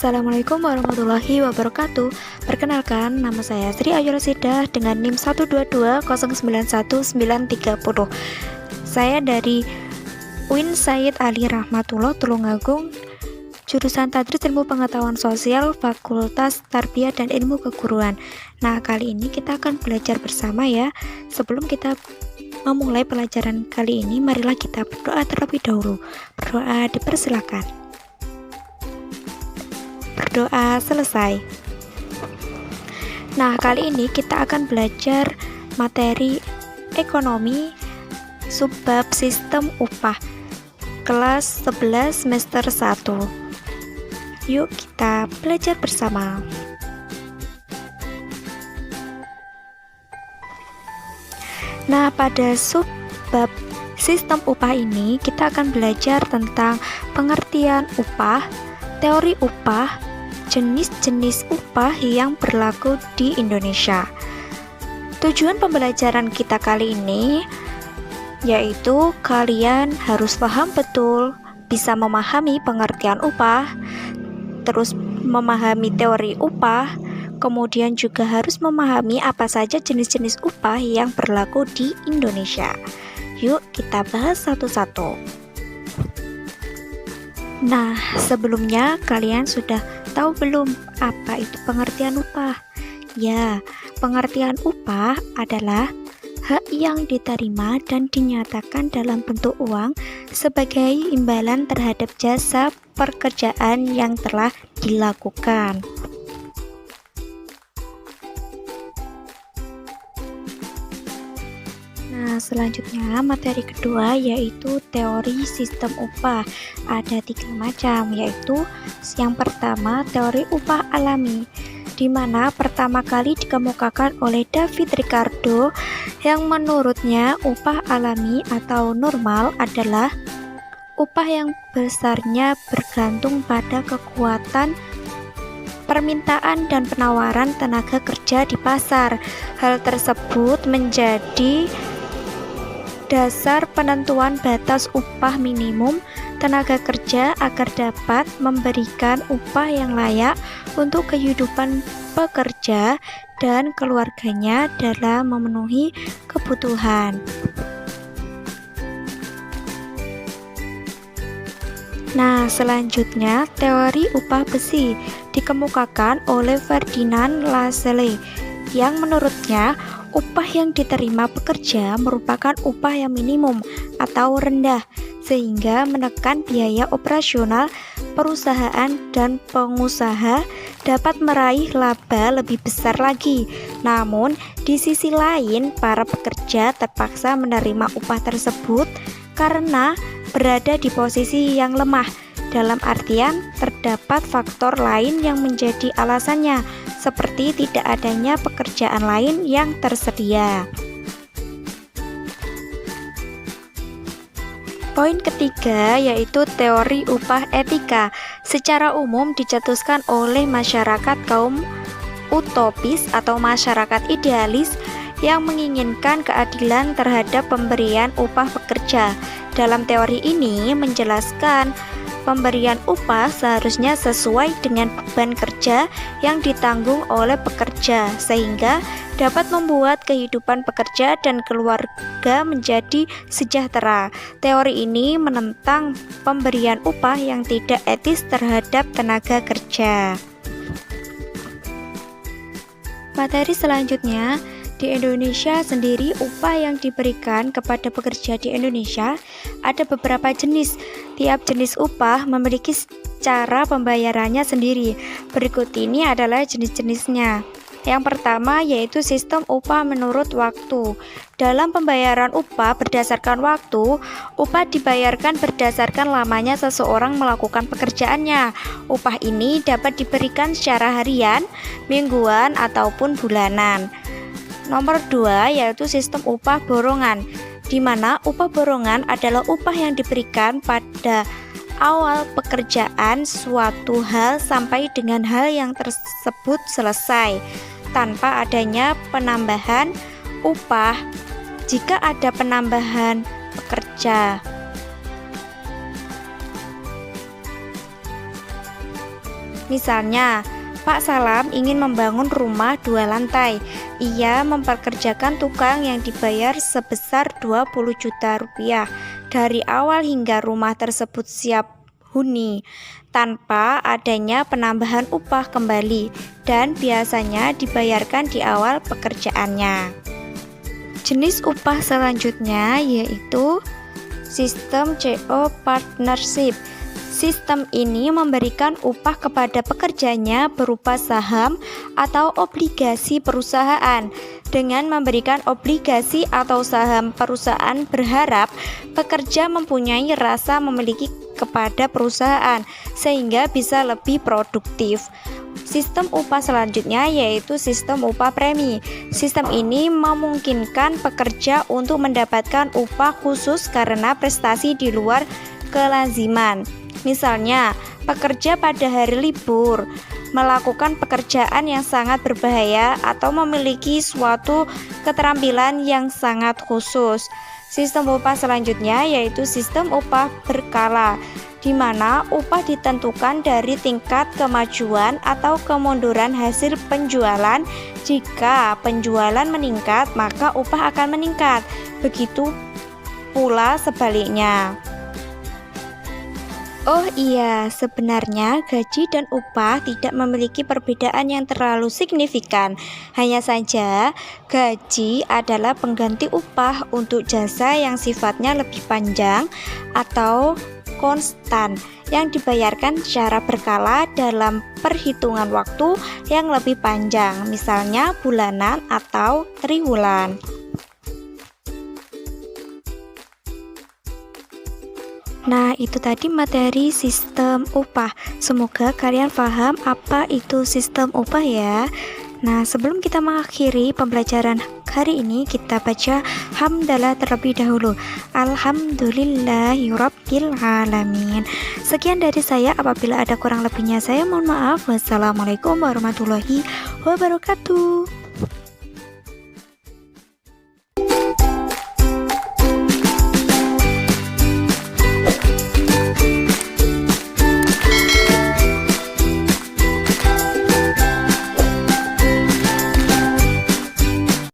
Assalamualaikum warahmatullahi wabarakatuh. Perkenalkan, nama saya Sri Ayu Rosidah dengan NIM 122091930. Saya dari UIN Said Ali Rahmatullah Tulungagung, jurusan Tadris Ilmu Pengetahuan Sosial, Fakultas Tarbiyah dan Ilmu Keguruan. Nah, kali ini kita akan belajar bersama ya. Sebelum kita memulai pelajaran kali ini, marilah kita berdoa terlebih dahulu. Berdoa dipersilakan. Berdoa selesai. Nah, kali ini kita akan belajar materi ekonomi subbab sistem upah kelas 11 semester 1. Yuk kita belajar bersama. Nah, pada subbab sistem upah ini kita akan belajar tentang pengertian upah, teori upah, jenis-jenis upah yang berlaku di Indonesia. Tujuan pembelajaran kita kali ini yaitu kalian harus paham betul, bisa memahami pengertian upah, terus memahami teori upah, kemudian juga harus memahami apa saja jenis-jenis upah yang berlaku di Indonesia. Yuk kita bahas satu-satu. Nah, sebelumnya kalian sudah tahu belum apa itu pengertian upah? Ya, pengertian upah adalah hak yang diterima dan dinyatakan dalam bentuk uang sebagai imbalan terhadap jasa pekerjaan yang telah dilakukan. Nah, selanjutnya materi kedua yaitu teori sistem upah. Ada 3 macam, yaitu yang pertama teori upah alami, di mana pertama kali dikemukakan oleh David Ricardo, yang menurutnya upah alami atau normal adalah upah yang besarnya bergantung pada kekuatan permintaan dan penawaran tenaga kerja di pasar. Hal tersebut menjadi dasar penentuan batas upah minimum tenaga kerja agar dapat memberikan upah yang layak untuk kehidupan pekerja dan keluarganya dalam memenuhi kebutuhan. Nah, selanjutnya teori upah besi dikemukakan oleh Ferdinand Lassalle, yang menurutnya upah yang diterima pekerja merupakan upah yang minimum atau rendah, sehingga menekan biaya operasional perusahaan dan pengusaha dapat meraih laba lebih besar lagi. Namun, di sisi lain, para pekerja terpaksa menerima upah tersebut karena berada di posisi yang lemah. Dalam artian, terdapat faktor lain yang menjadi alasannya, seperti tidak adanya pekerjaan lain yang tersedia. Poin ketiga yaitu teori upah etika. Secara umum dicetuskan oleh masyarakat kaum utopis atau masyarakat idealis yang menginginkan keadilan terhadap pemberian upah pekerja. Dalam teori ini menjelaskan pemberian upah seharusnya sesuai dengan beban kerja yang ditanggung oleh pekerja, sehingga dapat membuat kehidupan pekerja dan keluarga menjadi sejahtera. Teori ini menentang pemberian upah yang tidak etis terhadap tenaga kerja. Materi selanjutnya, di Indonesia sendiri upah yang diberikan kepada pekerja di Indonesia ada beberapa jenis. Tiap jenis upah memiliki cara pembayarannya sendiri. Berikut ini adalah jenis-jenisnya. Yang pertama yaitu sistem upah menurut waktu. Dalam pembayaran upah berdasarkan waktu, upah dibayarkan berdasarkan lamanya seseorang melakukan pekerjaannya. Upah ini dapat diberikan secara harian, mingguan, ataupun bulanan. Nomor 2 yaitu sistem upah borongan, di mana upah borongan adalah upah yang diberikan pada awal pekerjaan suatu hal sampai dengan hal yang tersebut selesai, tanpa adanya penambahan upah jika ada penambahan pekerja. Misalnya, Pak Salam ingin membangun rumah 2 lantai. Ia mempekerjakan tukang yang dibayar sebesar 20 juta rupiah dari awal hingga rumah tersebut siap huni, tanpa adanya penambahan upah kembali, dan biasanya dibayarkan di awal pekerjaannya. Jenis upah selanjutnya yaitu sistem CO partnership. Sistem ini memberikan upah kepada pekerjanya berupa saham atau obligasi perusahaan. Dengan memberikan obligasi atau saham perusahaan, berharap pekerja mempunyai rasa memiliki kepada perusahaan sehingga bisa lebih produktif. Sistem upah selanjutnya yaitu sistem upah premi. Sistem ini memungkinkan pekerja untuk mendapatkan upah khusus karena prestasi di luar kelaziman. Misalnya, pekerja pada hari libur melakukan pekerjaan yang sangat berbahaya atau memiliki suatu keterampilan yang sangat khusus. Sistem upah selanjutnya yaitu sistem upah berkala, di mana upah ditentukan dari tingkat kemajuan atau kemunduran hasil penjualan. Jika penjualan meningkat, maka upah akan meningkat. Begitu pula sebaliknya. Oh iya, sebenarnya gaji dan upah tidak memiliki perbedaan yang terlalu signifikan. Hanya saja, gaji adalah pengganti upah untuk jasa yang sifatnya lebih panjang atau konstan, yang dibayarkan secara berkala dalam perhitungan waktu yang lebih panjang, misalnya bulanan atau triwulan. Nah, itu tadi materi sistem upah. Semoga kalian paham apa itu sistem upah ya. Nah, sebelum kita mengakhiri pembelajaran hari ini, kita baca hamdalah terlebih dahulu. Alhamdulillahirabbil alamin. Sekian dari saya, apabila ada kurang lebihnya saya mohon maaf. Wassalamualaikum warahmatullahi wabarakatuh.